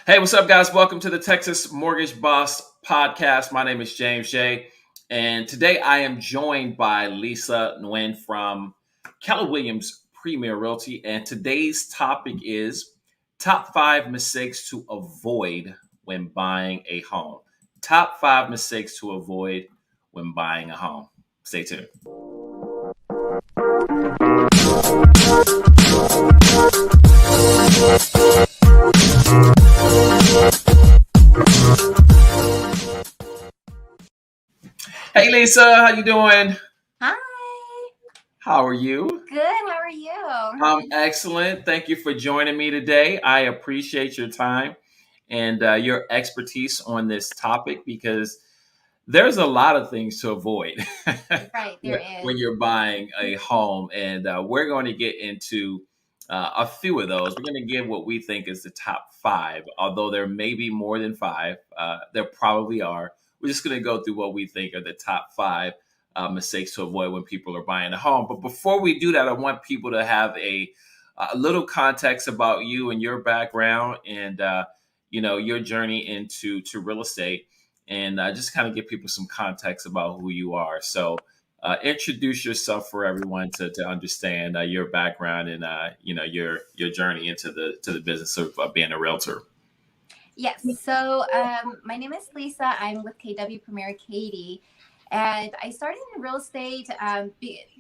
Hey, what's up, guys? Welcome to the Texas Mortgage Boss podcast. My name is James J. And today I am joined by Lisa Nguyen from Keller Williams Premier Realty. And today's topic is top five mistakes to avoid when buying a home. Top five mistakes to avoid when buying a home. Stay tuned. Hey, Lisa, how you doing? Hi, How are you? good. How are you? I'm excellent. Thank you for joining me today. I appreciate your time and your expertise on this topic because there's a lot of things to avoid Right, there when is. you're buying a home. And we're going to get into a few of those. We're going to give what we think is the top five, although there may be more than five. There probably are. We're just going to go through what we think are the top five mistakes to avoid when people are buying a home. But before we do that, I want people to have a little context about you and your background and your journey into real estate, and just kind of give people some context about who you are. So introduce yourself for everyone to understand your background and your journey into the business of being a realtor. Yes. So, my name is Lisa. I'm with KW Premier Katie, and I started in real estate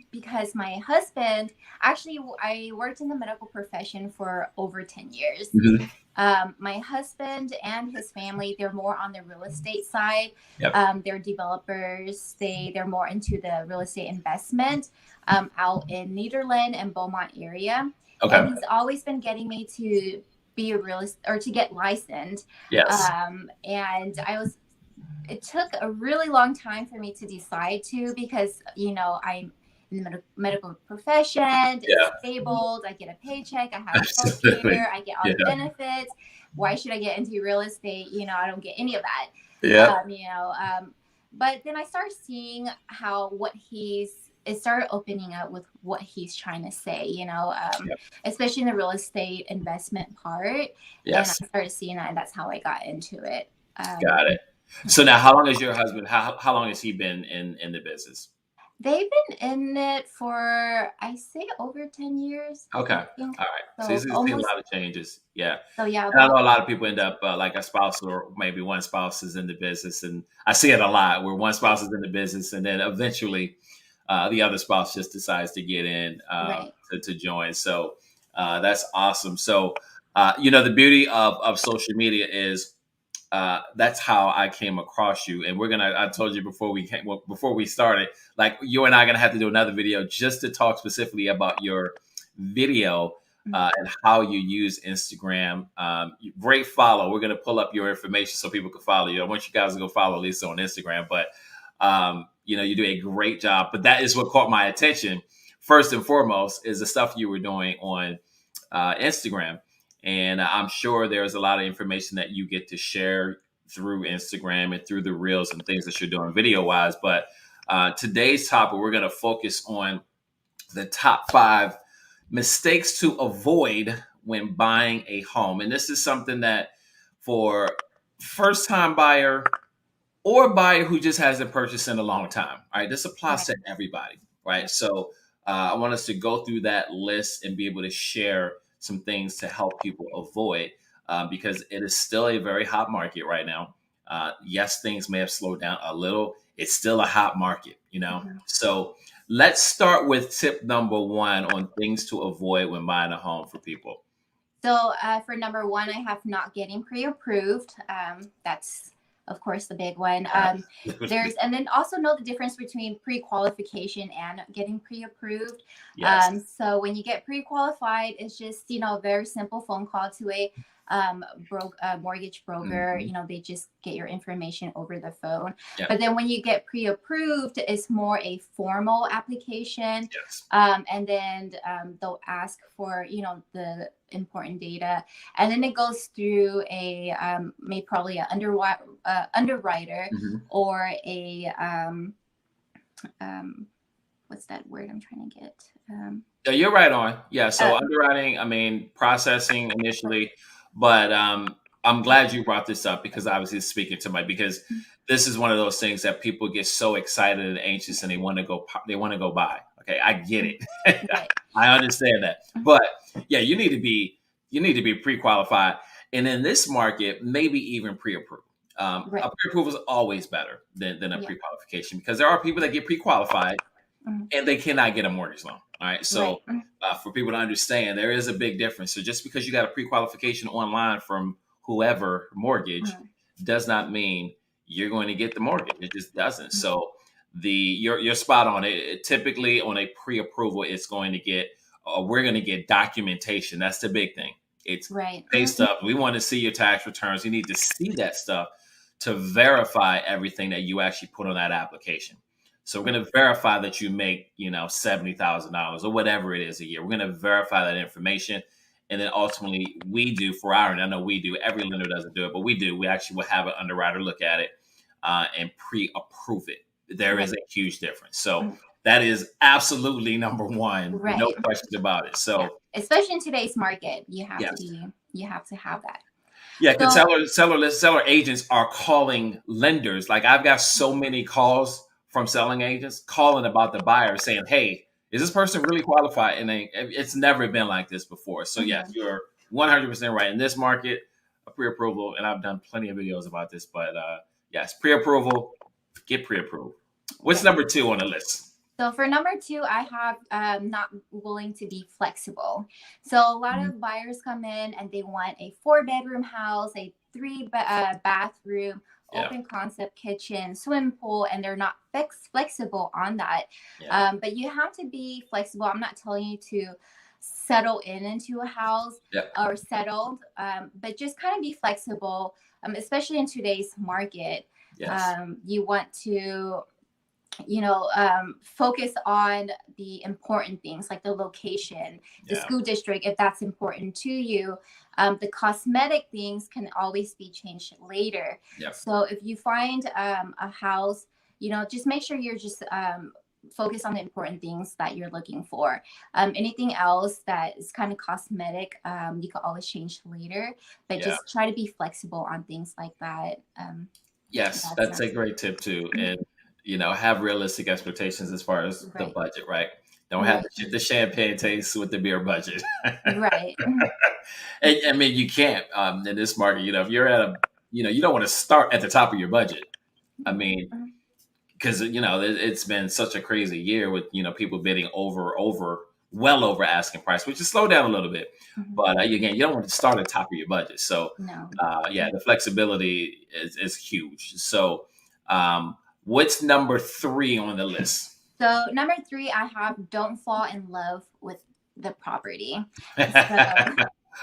because my husband actually I worked in the medical profession for over 10 years. Mhm. My husband and his family, they're more on the real estate side. Yep. They're developers. They're more into the real estate investment out in Nederland and Beaumont area. And Okay. he's always been getting me to be a realist or to get licensed. Yes. And it took a really long time for me to decide to because, I'm in the medical profession, it's Yeah. disabled, I get a paycheck, I have health Absolutely. care, I get all Yeah. the benefits. Why should I get into real estate? I don't get any of that. Yeah. But then I started seeing how it started opening up with what he's trying to say, Yep. especially in the real estate investment part. And I Yes. started seeing that, and that's how I got into it. Got it. So now, how long has your husband? How long has he been in the business? They've been in it for, I say, over 10 years, Okay. I All think. right. So So he's seen a almost, lot of changes. Yeah. so yeah, And I about, know a lot of people end up like a spouse or maybe one spouse is in the business, and I see it a lot where one spouse is in the business, and then eventually the other spouse just decides to get in right. to join. So that's awesome. So the beauty of social media is that's how I came across you. And I told you before we started, like you and I are gonna have to do another video just to talk specifically about your video and how you use Instagram. Great follow. We're gonna pull up your information so people can follow you. I want you guys to go follow Lisa on Instagram, but you do a great job. But that is what caught my attention first and foremost is the stuff you were doing on Instagram. And I'm sure there's a lot of information that you get to share through Instagram and through the reels and things that you're doing video wise. But today's topic, we're going to focus on the top five mistakes to avoid when buying a home. And this is something that for first time buyer or buyer who just hasn't purchased in a long time, all right, this applies Right. to everybody, right? So I want us to go through that list and be able to share some things to help people avoid because it is still a very hot market right now. Yes, things may have slowed down a little. It's still a hot market. Mhm. So let's start with tip number one on things to avoid when buying a home for people. So for number one, I have not getting pre-approved. That's of course the big one. And then also know the difference between pre-qualification and getting pre-approved. Yes. So when you get pre-qualified, it's just a very simple phone call to a mortgage broker. Mhm. They just get your information over the phone. Yeah. But then when you get pre-approved, it's more a formal application. Yes. And then they'll ask for the important data, and then it goes through a maybe probably an underwriter Mhm. or a what's that word I'm trying to get? Yeah, you're right on. Yeah, Uh, so underwriting, I mean, processing initially, but I'm glad you brought this up because obviously it's speaking to my because this is one of those things that people get so excited and anxious and they want to go buy. Okay, I get it. Right. I understand that. But yeah, you need to be pre-qualified. And in this market, maybe even pre-approved. Right. A pre-approval is always better than a Yeah. pre-qualification because there are people that get pre-qualified Mhm. and they cannot get a mortgage loan. All right. Right. So for people to understand, there is a big difference. So just because you got a pre-qualification online from whoever mortgage Mhm. does not mean you're going to get the mortgage. It just doesn't. Mhm. So you're spot on. Typically on a pre-approval, it's going to get we're going to get documentation. That's the big thing. It's Right. pay stuff. We want to see your tax returns. You need to see that stuff to verify everything that you actually put on that application. So we're going to verify that you make, $70,000 or whatever it is a year. We're going to verify that information. And then ultimately we do for our, and I know we do, every lender doesn't do it, but we do. We actually will have an underwriter look at it and pre-approve it. There is Right. a huge difference. So Mhm. that is absolutely number one, no Right. questions about it. Yeah. So Especially in today's market, yes. you have to have that. Yeah, because So seller agents are calling lenders. Like I've got so many calls from selling agents calling about the buyer saying, "Hey, is this person really qualified?" And it's never been like this before. So yes, mhm. you're 100% right. In this market, a pre-approval, and I've done plenty of videos about this, but yes, pre-approval, get pre-approved. What's Right. number two on the list? So for number two, I have not willing to be flexible. So a lot Mhm. of buyers come in and they want a 4-bedroom house, a bathroom, Yeah, open concept kitchen, swim pool, and they're not flexible on that. yeah, But you have to be flexible. I'm not telling you to settle into a house yeah, or settled, but just kind of be flexible, especially in today's market. yes, You want to focus on the important things like the location, the yeah, school district, if that's important to you. The cosmetic things can always be changed later. yeah, So if you find a house, just make sure you're just focus on the important things that you're looking for. Anything else that is kind of cosmetic, you can always change later, but yeah. just try to be flexible on things like that. Yes, That's that's a great tip too. And have realistic expectations as far as the right. budget, right? Don't have Right. the champagne taste with the beer budget. Right. And, I mean, you can't in this market. If you're at you don't want to start at the top of your budget. I mean, because it's been such a crazy year with people bidding well over asking price, which is slow down a little bit. Mhm. But again, you don't want to start at the top of your budget. So No. yeah, the flexibility is huge. So what's number three on the list? So number three, I have don't fall in love with the property. So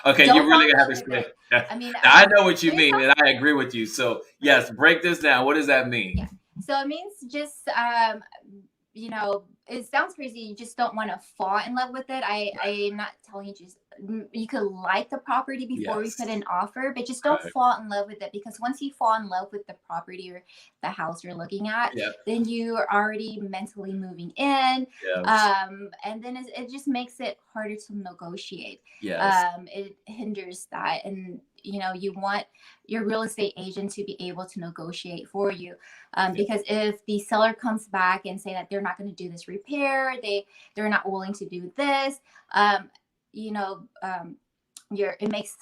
Okay, don't you're fall really in gonna have love to with explain. it. I mean, I know what you it mean, sounds and I agree with you. So yes, break this down. What does that mean? yeah. So it means just it sounds crazy. You just don't want to fall in love with it. I'm not telling you just you could like the property before we Yes. put an offer, but just don't Right. fall in love with it because once you fall in love with the property or the house you're looking at, Yep. then you are already mentally moving in, Yes. and then it just makes it harder to negotiate. Yes. It hinders that, and you want your real estate agent to be able to negotiate for you, Yeah. because if the seller comes back and say that they're not going to do this repair, they're not willing to do this, you know it makes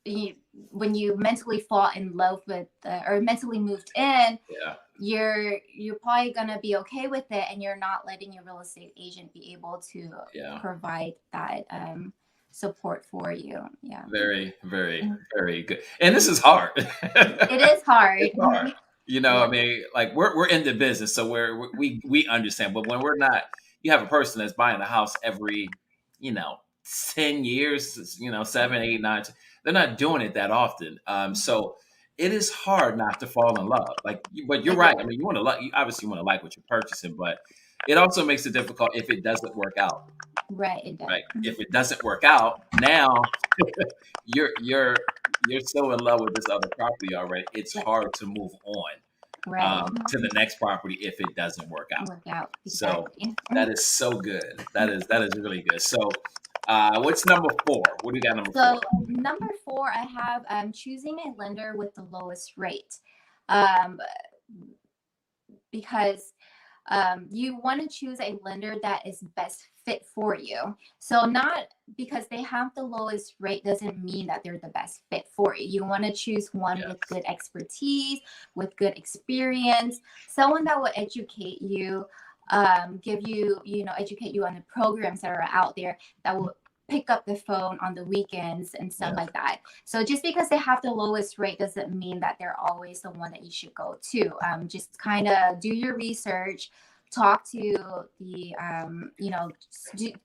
you, when you mentally fall in love with or mentally moved in, Yeah. you're probably going to be okay with it, and you're not letting your real estate agent be able to Yeah. provide that support for you. Yeah. Very, very, very good. And this is hard. It is hard. It's hard. I Yeah. mean, like we're in the business, so we understand. But when we're not, you have a person that's buying a house every, you know, 10 years, 7, 8, 9. They're not doing it that often. So it is hard not to fall in love. But you're It is. right. I mean, you obviously want to like what you're purchasing, but it also makes it difficult if it doesn't work out. Right. It does. Right? If it doesn't work out, now you're you're so in love with this other property already. It's Right. hard to move on. Right. to the next property if it doesn't work out. Work out. So Exactly. that is so good. That is really good. So what's number 4? What do you got number 4? So number 4, I have choosing a lender with the lowest rate, um, because you want to choose a lender that is best fit for you. So not because they have the lowest rate doesn't mean that they're the best fit for you. You want to choose one Yes. with good expertise, with good experience, someone that will educate you, give you, educate you on the programs that are out there, that will pick up the phone on the weekends and stuff Yes. like that. So just because they have the lowest rate doesn't mean that they're always the one that you should go to. Just kind of do your research, talk to the,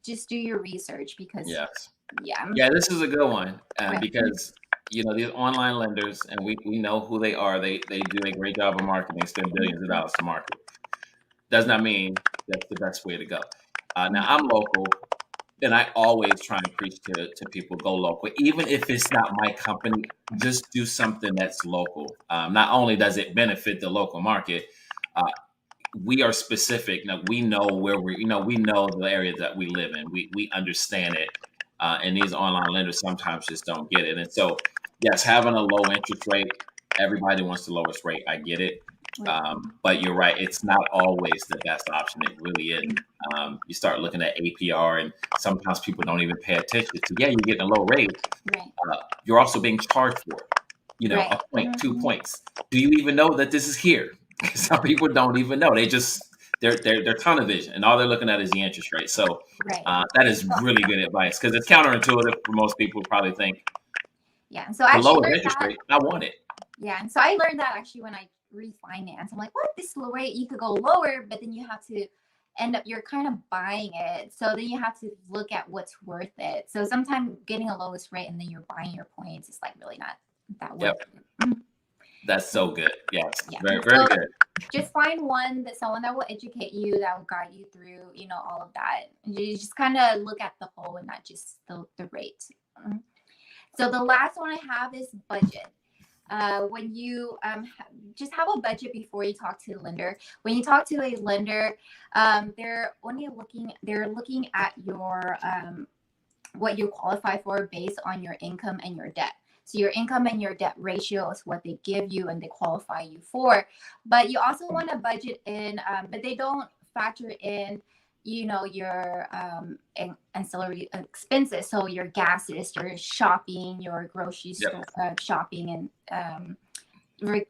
just do your research because, Yes. yeah. Yeah, this is a good one Right. because these online lenders, and we know who they are. They do a great job of marketing, spend billions of dollars to market. Does not mean that's the best way to go. Now I'm local, and I always try and preach to people, go local, even if it's not my company. Just do something that's local. Not only does it benefit the local market, uh, we are specific. Now we know where we know the area that we live in. We understand it, and these online lenders sometimes just don't get it. And so, yes, having a low interest rate, everybody wants the lowest rate. I get it, but you're right. It's not always the best option. It really isn't. You start looking at APR, and sometimes people don't even pay attention to. Yeah, you're getting a low rate. Right. You're also being charged for it. Right. A point, 2 points. Do you even know that this is here? Some people don't even know. They're tunnel vision, and all they're looking at is the interest rate. So Right. that is really good advice because it's counterintuitive for most people. Probably think Yeah. So I the actually lower learned interest that. rate, I want it. Yeah. And so I learned that actually when I refinance. I'm like, what? This low rate, you could go lower, but then you have to end up, you're kind of buying it. So then you have to look at what's worth it. So sometimes getting a lowest rate and then you're buying your points is like really not that worth it. That's so good. Yes, Yeah. very, very So good. just find someone that will educate you, that will guide you through, all of that. You just kind of look at the whole and not just the rate. So the last one I have is budget. When you just have a budget before you talk to the lender. When you talk to a lender, they're looking at your what you qualify for based on your income and your debt. So your income and your debt ratio is what they give you and they qualify you for. But you also want to budget in, but they don't factor in, your ancillary expenses. So your gases, your shopping, your grocery store shopping, and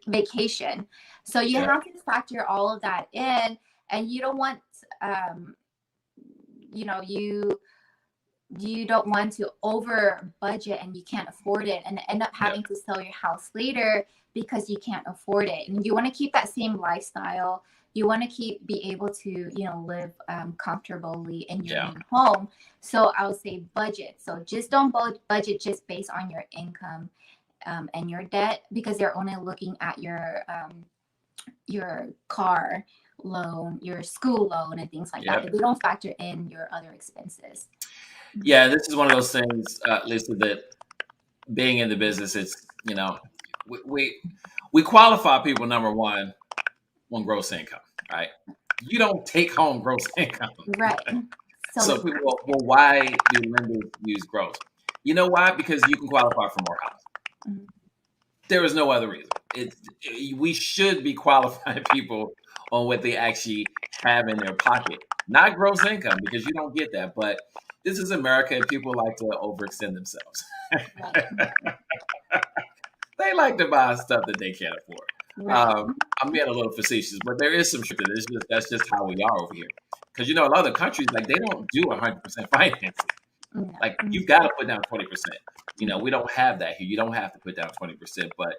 vacation. So you have to factor all of that in, and you don't want, you don't want to over budget and you can't afford it and end up having to sell your house later because you can't afford it. And you want to keep that same lifestyle. You want to be able to, live comfortably in your new home. So I would say budget. So just don't budget just based on your income and your debt, because they're only looking at your car loan, your school loan, and things like that. But they don't factor in your other expenses. Yeah, this is one of those things, Lisa, that being in the business, it's we qualify people, number one, on gross income, right? You don't take home gross income, right? So people, well, why do lenders use gross? You know why? Because you can qualify for more house. Mm-hmm. There is no other reason. We should be qualifying people on what they actually have in their pocket, not gross income, because you don't get that. But this is America, and people like to overextend themselves. They like to buy stuff that they can't afford. Right. I'm being a little facetious, but there is some truth to this. That's just how we are over here. Because in other countries, like, they don't do 100% financing. Like, you've got to put down 20%. We don't have that here. You don't have to put down 20%. But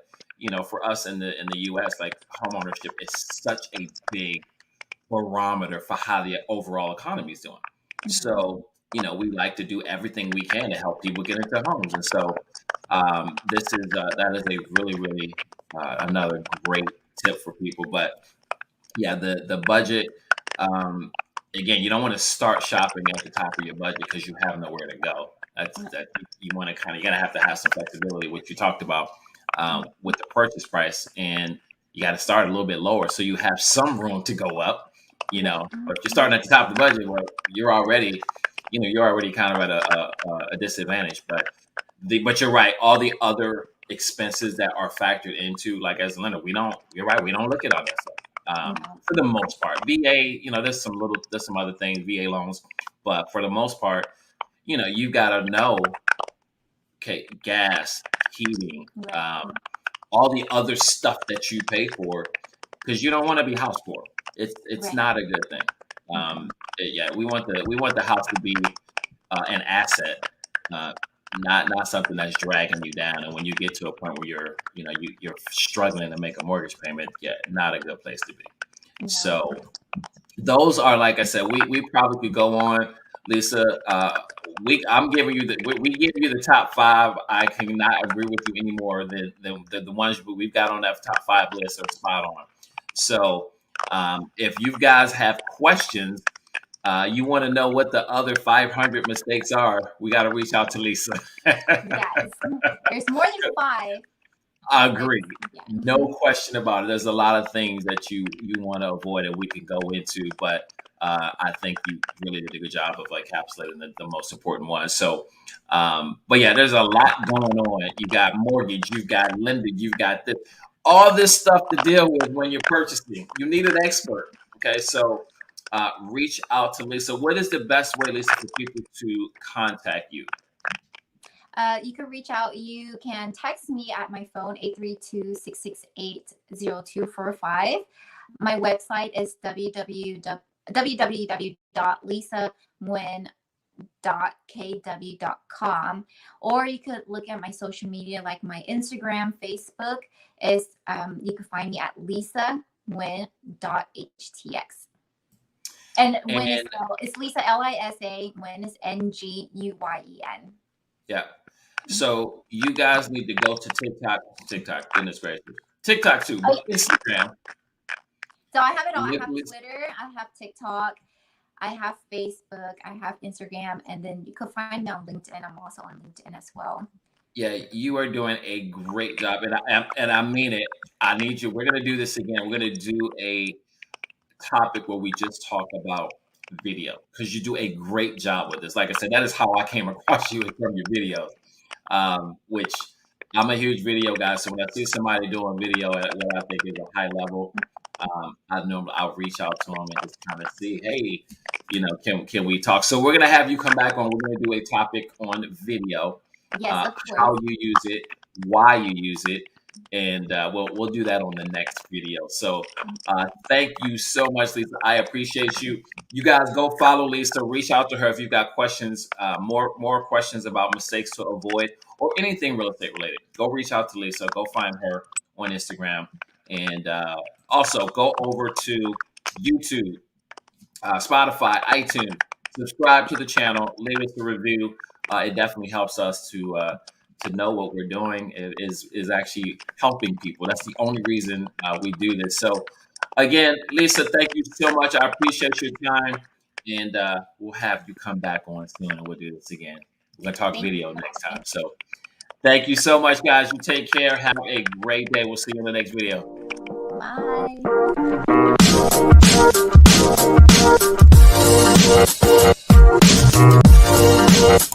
for us in the U.S., like, homeownership is such a big barometer for how the overall economy is doing. Mm-hmm. So we like to do everything we can to help people get into homes, and so that is a really, really another great tip for people. But yeah, the budget. Again, you don't want to start shopping at the top of your budget because you have nowhere to go. You want to you gotta have to have some flexibility, which you talked about with the purchase price. And you got to start a little bit lower so you have some room to go up. But if you're starting at the top of the budget, well, you're already kind of at a disadvantage. But you're right. All the other expenses that are factored into, like as a lender, you're right. We don't look at all that stuff. For the most part, VA, there's some other things, VA loans, but for the most part, you got to know, okay, gas, heating, all the other stuff that you pay for, because you don't want to be house poor. It's not a good thing. We want the house to be an asset, not something that's dragging you down. And when you get to a point where you're struggling to make a mortgage payment, not a good place to be. No. So those are, like I said, we probably could go on, Lisa. I'm giving you we give you the top 5. I cannot agree with you anymore. The ones we've got on that top 5 list are spot on. So if you guys have questions, you want to know what the other 500 mistakes are, we got to reach out to Lisa. Yes, there's more than 5. I agree. Yeah. No question about it. There's a lot of things that you want to avoid and we can go into, but I think you really did a good job of encapsulating the most important ones. So, but yeah, there's a lot going on. You got mortgage, you've got lending, you've got all this stuff to deal with when you're purchasing. You need an expert. Okay, so reach out to Lisa. What is the best way, Lisa, for people to contact you? You can reach out. You can text me at my phone, 832-668-0245. My website is www.lisamwin.kw.com. Or you could look at my social media, like my Instagram, Facebook. You can find me at lisawin.htx. And Win is Lisa, Lisa, Win is Nguyen. Yeah. So you guys need to go to TikTok, goodness gracious. TikTok too, but Instagram. So I have it all. I have Twitter, I have TikTok, I have Facebook, I have Instagram, and then you can find me on LinkedIn. I'm also on LinkedIn as well. Yeah, you are doing a great job, and I mean it. I need you. We're gonna do this again. We're gonna do a topic where we just talk about video, because you do a great job with this. Like I said, that is how I came across you, from your videos, which I'm a huge video guy. So when I see somebody doing video at what I think is a high level, I'll reach out to them and just kind of see, hey, can we talk? So we're gonna have you come back on. We're gonna do a topic on video, yes, how you use it, why you use it, and we'll do that on the next video. So thank you so much, Lisa. I appreciate you. You guys go follow Lisa. Reach out to her if you've got questions, more questions about mistakes to avoid or anything real estate related. Go reach out to Lisa. Go find her on Instagram, and also go over to YouTube, Spotify, iTunes. Subscribe to the channel. Leave us a review. It definitely helps us to know what we're doing. Is actually helping people. That's the only reason we do this. So again, Lisa, thank you so much. I appreciate your time, and we'll have you come back on soon, and we'll do this again. We're gonna talk video next time. So thank you so much, guys. You take care. Have a great day. We'll see you in the next video. Bye.